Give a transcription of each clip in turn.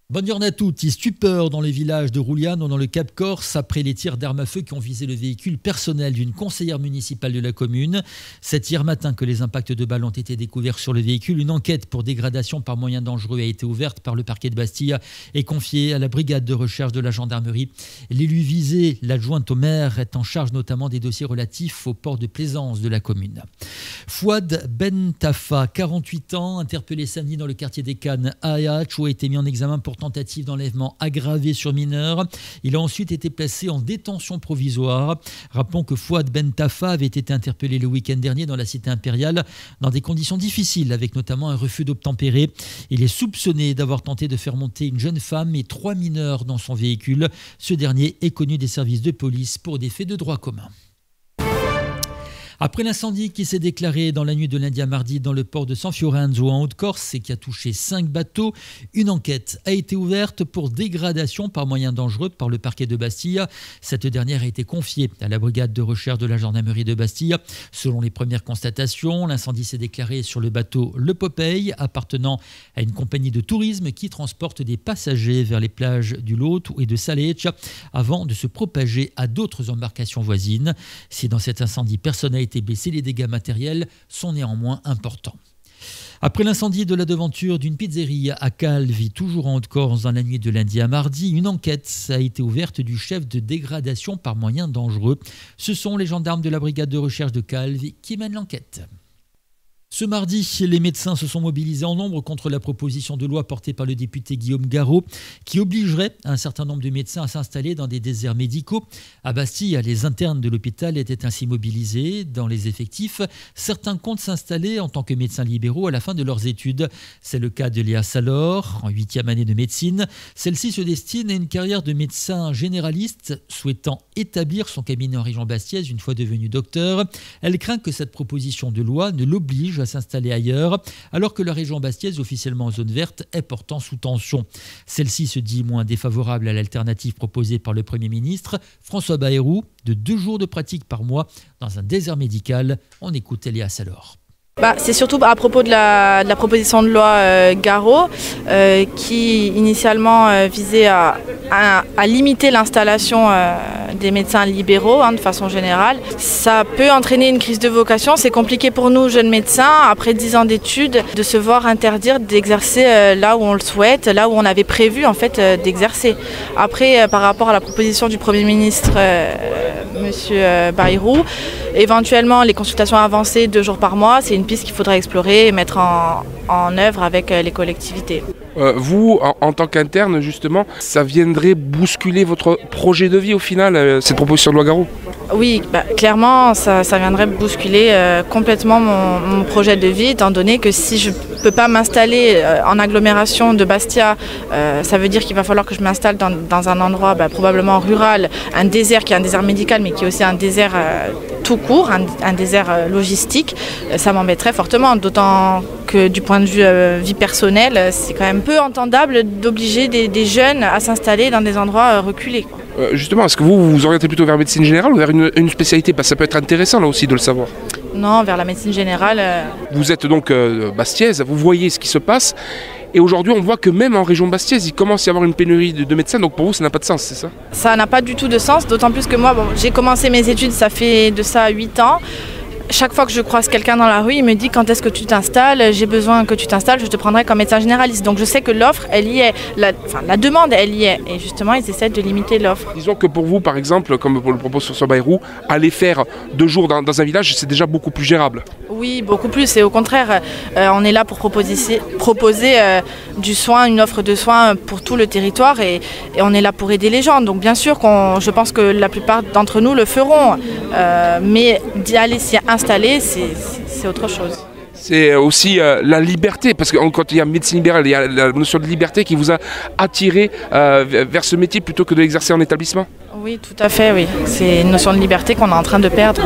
Bonne journée à toutes. Stupeur dans le village de Rouliane, dans le Cap Corse, après les tirs d'armes à feu qui ont visé le véhicule personnel d'une conseillère municipale de la commune. C'est hier matin que les impacts de balles ont été découverts sur le véhicule. Une enquête pour dégradation par moyens dangereux a été ouverte par le parquet de Bastille et confiée à la brigade de recherche de la gendarmerie. L'élu visé, l'adjointe au maire, est en charge notamment des dossiers relatifs au port de plaisance de la commune. Fouad Ben Tafa, 48 ans, interpellé samedi dans le quartier des Cannes à Ajaccio, a été mis en examen pour tentative d'enlèvement aggravée sur mineur. Il a ensuite été placé en détention provisoire. Rappelons que Fouad Ben Tafa avait été interpellé le week-end dernier dans la cité impériale dans des conditions difficiles, avec notamment un refus d'obtempérer. Il est soupçonné d'avoir tenté de faire monter une jeune femme et 3 mineurs dans son véhicule. Ce dernier est connu des services de police pour des faits de droit commun. Après l'incendie qui s'est déclaré dans la nuit de lundi à mardi dans le port de San Fiorenzo en Haute-Corse et qui a touché 5 bateaux, une enquête a été ouverte pour dégradation par moyens dangereux par le parquet de Bastille. Cette dernière a été confiée à la brigade de recherche de la gendarmerie de Bastille. Selon les premières constatations, l'incendie s'est déclaré sur le bateau Le Popeye, appartenant à une compagnie de tourisme qui transporte des passagers vers les plages du Lot et de Saleccia avant de se propager à d'autres embarcations voisines. Si dans cet incendie personne n'a été blessé, les dégâts matériels sont néanmoins importants. Après l'incendie de la devanture d'une pizzeria à Calvi, toujours en Haute-Corse, dans la nuit de lundi à mardi, une enquête a été ouverte du chef de dégradation par moyens dangereux. Ce sont les gendarmes de la brigade de recherche de Calvi qui mènent l'enquête. Ce mardi, les médecins se sont mobilisés en nombre contre la proposition de loi portée par le député Guillaume Garot qui obligerait un certain nombre de médecins à s'installer dans des déserts médicaux. À Bastille, les internes de l'hôpital étaient ainsi mobilisés. Dans les effectifs, certains comptent s'installer en tant que médecins libéraux à la fin de leurs études. C'est le cas de Léa Salor, en 8e année de médecine. Celle-ci se destine à une carrière de médecin généraliste, souhaitant établir son cabinet en région bastiaise une fois devenue docteur. Elle craint que cette proposition de loi ne l'oblige à s'installer ailleurs, alors que la région bastiaise, officiellement en zone verte, est pourtant sous tension. Celle-ci se dit moins défavorable à l'alternative proposée par le Premier ministre, François Bayrou, de 2 jours de pratique par mois dans un désert médical. On écoute Léa Salor. C'est surtout à propos de la proposition de loi Garot qui initialement visait à limiter l'installation des médecins libéraux de façon générale. Ça peut entraîner une crise de vocation. C'est compliqué pour nous, jeunes médecins, après 10 ans d'études, de se voir interdire d'exercer là où on le souhaite, là où on avait prévu d'exercer. Après, par rapport à la proposition du Premier ministre, Monsieur Bayrou, éventuellement les consultations avancées 2 jours par mois, c'est une piste qu'il faudrait explorer et mettre en œuvre avec les collectivités. Vous, en tant qu'interne, justement, ça viendrait bousculer votre projet de vie au final, cette proposition de loi Garot ? Oui, clairement, ça viendrait bousculer complètement mon projet de vie, étant donné que si je ne peux pas m'installer en agglomération de Bastia, ça veut dire qu'il va falloir que je m'installe dans un endroit probablement rural, un désert qui est un désert médical, mais qui est aussi un désert tout court, un désert logistique. Ça m'embêterait fortement, d'autant que du point de vue vie personnelle, c'est quand même peu entendable d'obliger des jeunes à s'installer dans des endroits reculés. Justement, est-ce que vous vous orientez plutôt vers médecine générale ou vers une spécialité ? Parce que ça peut être intéressant là aussi de le savoir. Non, vers la médecine générale. Vous êtes donc bastiaise, vous voyez ce qui se passe. Et aujourd'hui, on voit que même en région bastiaise, il commence à y avoir une pénurie de médecins. Donc pour vous, ça n'a pas de sens, c'est ça ? Ça n'a pas du tout de sens, d'autant plus que moi, j'ai commencé mes études, ça fait de ça 8 ans. Chaque fois que je croise quelqu'un dans la rue, il me dit quand est-ce que tu t'installes, j'ai besoin que tu t'installes, je te prendrai comme médecin généraliste. Donc je sais que l'offre, elle y est, la demande, elle y est. Et justement, ils essaient de limiter l'offre. Disons que pour vous, par exemple, comme le propose François Bayrou, aller faire 2 jours dans un village, c'est déjà beaucoup plus gérable. Oui, beaucoup plus. Et au contraire, on est là pour proposer du soin, une offre de soins pour tout le territoire. Et on est là pour aider les gens. Donc bien sûr, je pense que la plupart d'entre nous le feront. Mais d'y aller s'y installer, c'est autre chose. C'est aussi la liberté, parce que quand il y a médecine libérale, il y a la notion de liberté qui vous a attiré vers ce métier plutôt que de l'exercer en établissement ? Oui, tout à fait, oui. C'est une notion de liberté qu'on est en train de perdre.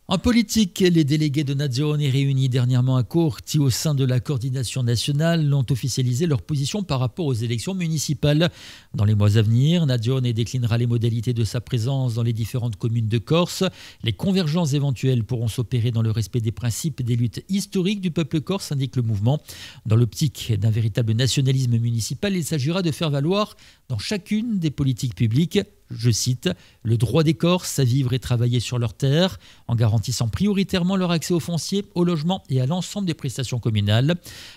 En politique, les délégués de Nazione réunis dernièrement à Corti au sein de la coordination nationale ont officialisé leur position par rapport aux élections municipales. Dans les mois à venir, Nazione déclinera les modalités de sa présence dans les différentes communes de Corse. Les convergences éventuelles pourront s'opérer dans le respect des principes des luttes historiques du peuple corse, indique le mouvement. Dans l'optique d'un véritable nationalisme municipal, il s'agira de faire valoir dans chacune des politiques publiques, je cite, « le droit des Corses à vivre et travailler sur leur terre, en garantissant prioritairement leur accès au foncier, au logement et à l'ensemble des prestations communales,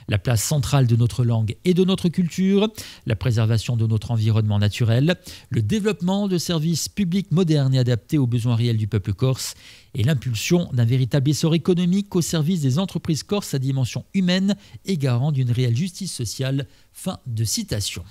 la place centrale de notre langue et de notre culture, la préservation de notre environnement naturel, le développement de services publics modernes et adaptés aux besoins réels du peuple corse et l'impulsion d'un véritable essor économique au service des entreprises corses à dimension humaine et garant d'une réelle justice sociale ». Fin de citation.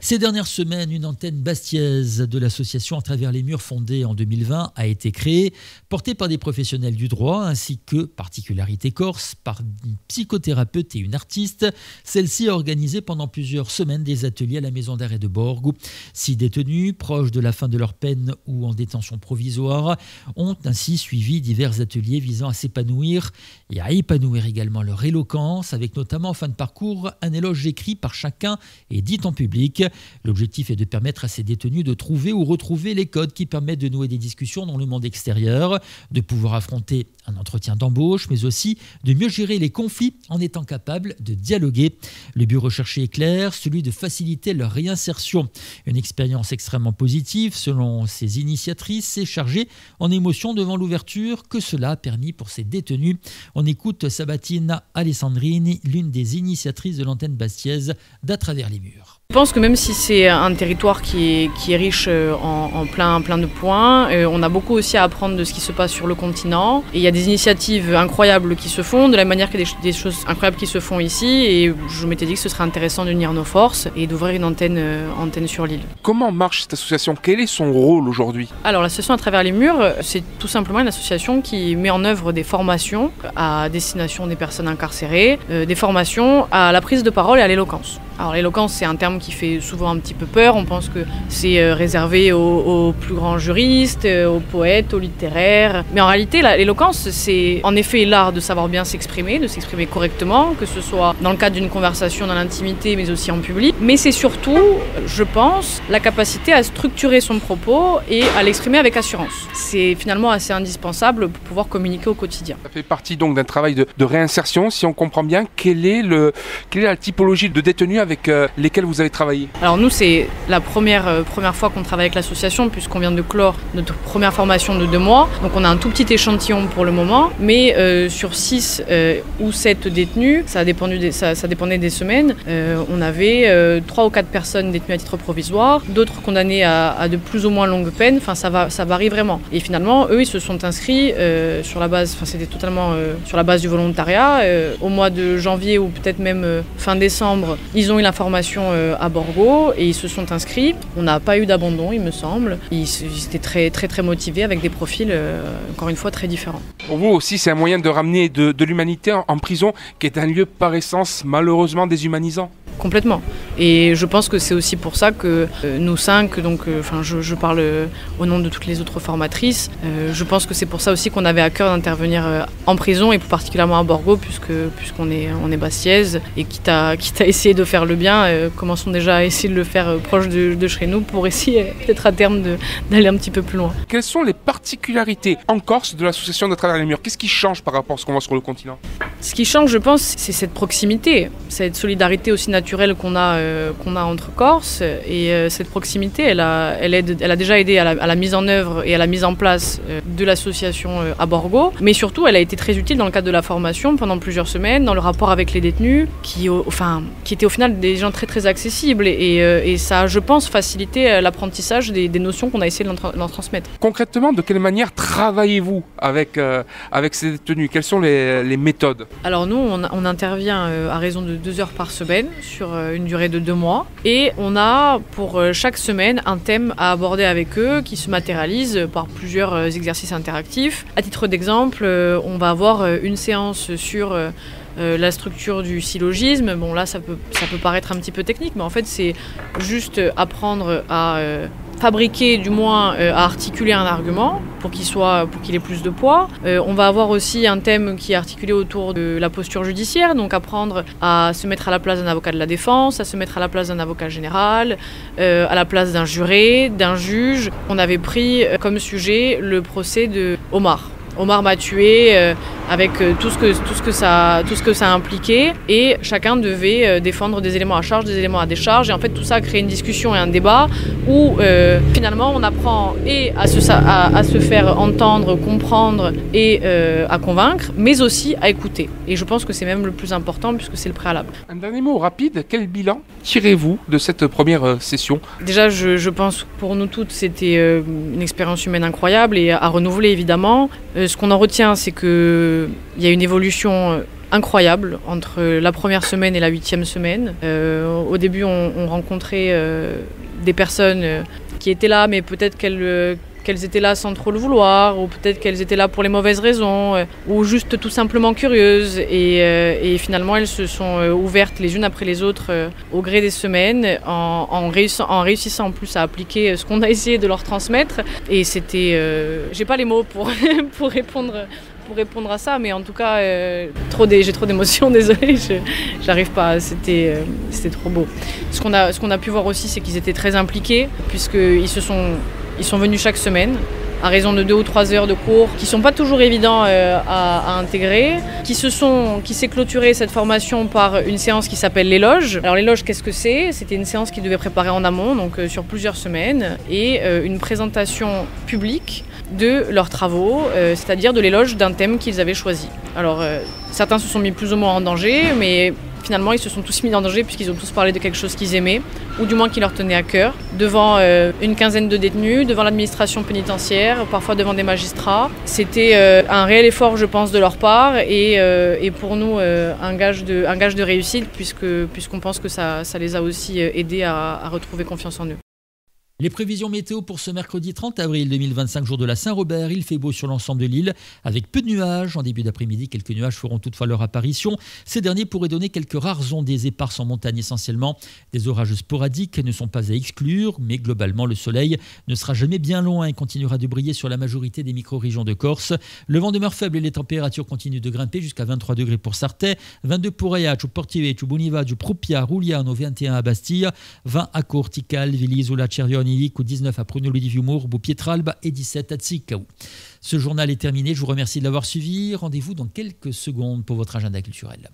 Ces dernières semaines, une antenne bastiaise de l'association À travers les murs, fondée en 2020, a été créée, portée par des professionnels du droit ainsi que, particularité corse, par une psychothérapeute et une artiste. Celle-ci a organisé pendant plusieurs semaines des ateliers à la maison d'arrêt de Borgo. 6 détenus, proches de la fin de leur peine ou en détention provisoire, ont ainsi suivi divers ateliers visant à s'épanouir et à épanouir également leur éloquence, avec notamment en fin de parcours un éloge écrit par chacun et dit en public. L'objectif est de permettre à ces détenus de trouver ou retrouver les codes qui permettent de nouer des discussions dans le monde extérieur, de pouvoir affronter un entretien d'embauche, mais aussi de mieux gérer les conflits en étant capable de dialoguer. Le but recherché est clair, celui de faciliter leur réinsertion. Une expérience extrêmement positive selon ces initiatrices et chargée en émotion devant l'ouverture que cela a permis pour ces détenus. On écoute Sabatina Alessandrini, l'une des initiatrices de l'antenne bastiaise d'À travers les murs. Je pense que même si c'est un territoire qui est riche en plein de points, on a beaucoup aussi à apprendre de ce qui se passe sur le continent. Et il y a des initiatives incroyables qui se font, de la manière qu'il y a des choses incroyables qui se font ici. Et je m'étais dit que ce serait intéressant d'unir nos forces et d'ouvrir une antenne sur l'île. Comment marche cette association? Quel est son rôle aujourd'hui? Alors l'association À travers les murs, c'est tout simplement une association qui met en œuvre des formations à destination des personnes incarcérées, des formations à la prise de parole et à l'éloquence. Alors l'éloquence, c'est un terme qui fait souvent un petit peu peur. On pense que c'est réservé aux plus grands juristes, aux poètes, aux littéraires. Mais en réalité, l'éloquence, c'est en effet l'art de savoir bien s'exprimer, de s'exprimer correctement, que ce soit dans le cadre d'une conversation dans l'intimité, mais aussi en public. Mais c'est surtout, je pense, la capacité à structurer son propos et à l'exprimer avec assurance. C'est finalement assez indispensable pour pouvoir communiquer au quotidien. Ça fait partie donc d'un travail de réinsertion. Si on comprend bien, quelle est la typologie de détenus avec lesquels vous avez travaillé? Alors nous, c'est la première fois qu'on travaille avec l'association, puisqu'on vient de clore notre première formation de 2 mois. Donc on a un tout petit échantillon pour le moment, mais sur 6 ou 7 détenus, ça dépendait des semaines, on avait 3 ou 4 personnes détenues à titre provisoire, d'autres condamnées à de plus ou moins longues peines, enfin ça varie vraiment. Et finalement, eux, ils se sont inscrits sur la base, c'était totalement sur la base du volontariat. Au mois de janvier ou peut-être même fin décembre, ils ont eu la formation à Borgo et ils se sont inscrits. On n'a pas eu d'abandon, il me semble. Ils étaient très, très, très motivés avec des profils, encore une fois, très différents. Pour vous aussi, c'est un moyen de ramener de l'humanité en prison, qui est un lieu par essence malheureusement déshumanisant. Complètement. Et je pense que c'est aussi pour ça que nous 5, donc je parle au nom de toutes les autres formatrices, je pense que c'est pour ça aussi qu'on avait à cœur d'intervenir en prison et plus particulièrement à Borgo, puisqu'on est bastiaise et quitte à essayer de faire le bien, commençons déjà à essayer de le faire proche de chez nous pour essayer peut-être à terme d'aller un petit peu plus loin. Quelles sont les particularités en Corse de l'association d'À travers les murs? Qu'est-ce qui change par rapport à ce qu'on voit sur le continent? Ce qui change, je pense, c'est cette proximité, cette solidarité aussi naturelle qu'on a entre Corses. Et cette proximité, elle a déjà aidé à la mise en œuvre et à la mise en place de l'association à Borgo. Mais surtout, elle a été très utile dans le cadre de la formation pendant plusieurs semaines, dans le rapport avec les détenus, qui étaient au final des gens très très accessibles. Et ça a, je pense, facilité l'apprentissage des notions qu'on a essayé de leur transmettre. Concrètement, de quelle manière travaillez-vous avec ces détenus? Quelles sont les méthodes? Alors nous, on intervient à raison de 2 heures par semaine sur une durée de 2 mois. Et on a pour chaque semaine un thème à aborder avec eux qui se matérialise par plusieurs exercices interactifs. À titre d'exemple, on va avoir une séance sur la structure du syllogisme. Bon là, ça peut paraître un petit peu technique, mais en fait c'est juste apprendre à fabriquer, du moins à articuler un argument pour qu'il ait plus de poids. On va avoir aussi un thème qui est articulé autour de la posture judiciaire, donc apprendre à se mettre à la place d'un avocat de la défense, à se mettre à la place d'un avocat général, à la place d'un juré, d'un juge. On avait pris comme sujet le procès de Omar. Omar m'a tué avec tout ce que ça impliquait, et chacun devait défendre des éléments à charge, des éléments à décharge, et en fait tout ça a créé une discussion et un débat où finalement on apprend et à se faire entendre, comprendre et à convaincre, mais aussi à écouter. Et je pense que c'est même le plus important puisque c'est le préalable. Un dernier mot rapide, quel bilan tirez-vous de cette première session ? Déjà, je pense que pour nous toutes, c'était une expérience humaine incroyable et à renouveler évidemment. Ce qu'on en retient, c'est qu'il y a une évolution incroyable entre la première semaine et la 8e semaine. Au début, on rencontrait des personnes qui étaient là, mais peut-être qu'elles étaient là sans trop le vouloir, ou peut-être qu'elles étaient là pour les mauvaises raisons, ou juste tout simplement curieuses. Et finalement, elles se sont ouvertes les unes après les autres au gré des semaines, en réussissant en plus à appliquer ce qu'on a essayé de leur transmettre. Et c'était... j'ai pas les mots pour répondre à ça, mais en tout cas, j'ai trop d'émotions, désolée, j'arrive pas, c'était trop beau. Ce qu'on a pu voir aussi, c'est qu'ils étaient très impliqués, puisqu'ils sont venus chaque semaine, à raison de 2 ou 3 heures de cours, qui sont pas toujours évidents à intégrer, qui s'est clôturée cette formation par une séance qui s'appelle l'éloge. Alors l'éloge, qu'est-ce que c'est ? C'était une séance qu'ils devaient préparer en amont, donc sur plusieurs semaines, et une présentation publique de leurs travaux, c'est-à-dire de l'éloge d'un thème qu'ils avaient choisi. Alors certains se sont mis plus ou moins en danger, mais finalement ils se sont tous mis en danger puisqu'ils ont tous parlé de quelque chose qu'ils aimaient, ou du moins qui leur tenait à cœur, devant une quinzaine de détenus, devant l'administration pénitentiaire, parfois devant des magistrats. C'était un réel effort, je pense, de leur part, et pour nous un gage de réussite, puisqu'on pense que ça les a aussi aidés à retrouver confiance en eux. Les prévisions météo pour ce mercredi 30 avril 2025, jour de la Saint-Robert. Il fait beau sur l'ensemble de l'île, avec peu de nuages. En début d'après-midi, quelques nuages feront toutefois leur apparition. Ces derniers pourraient donner quelques rares ondes éparses en montagne essentiellement. Des orages sporadiques ne sont pas à exclure, mais globalement, le soleil ne sera jamais bien loin et continuera de briller sur la majorité des micro-régions de Corse. Le vent demeure faible et les températures continuent de grimper jusqu'à 23 degrés pour Sarthe, 22 pour Aiac, Portivec, Boniva, Propia, Rouliano, 21 à Bastille, 20 à Cortical, Veliz, Cerrione, ou 19 à Prunello di Fiumor, Pietralba et 17 à Tsicao. Ce journal est terminé, je vous remercie de l'avoir suivi. Rendez-vous dans quelques secondes pour votre agenda culturel.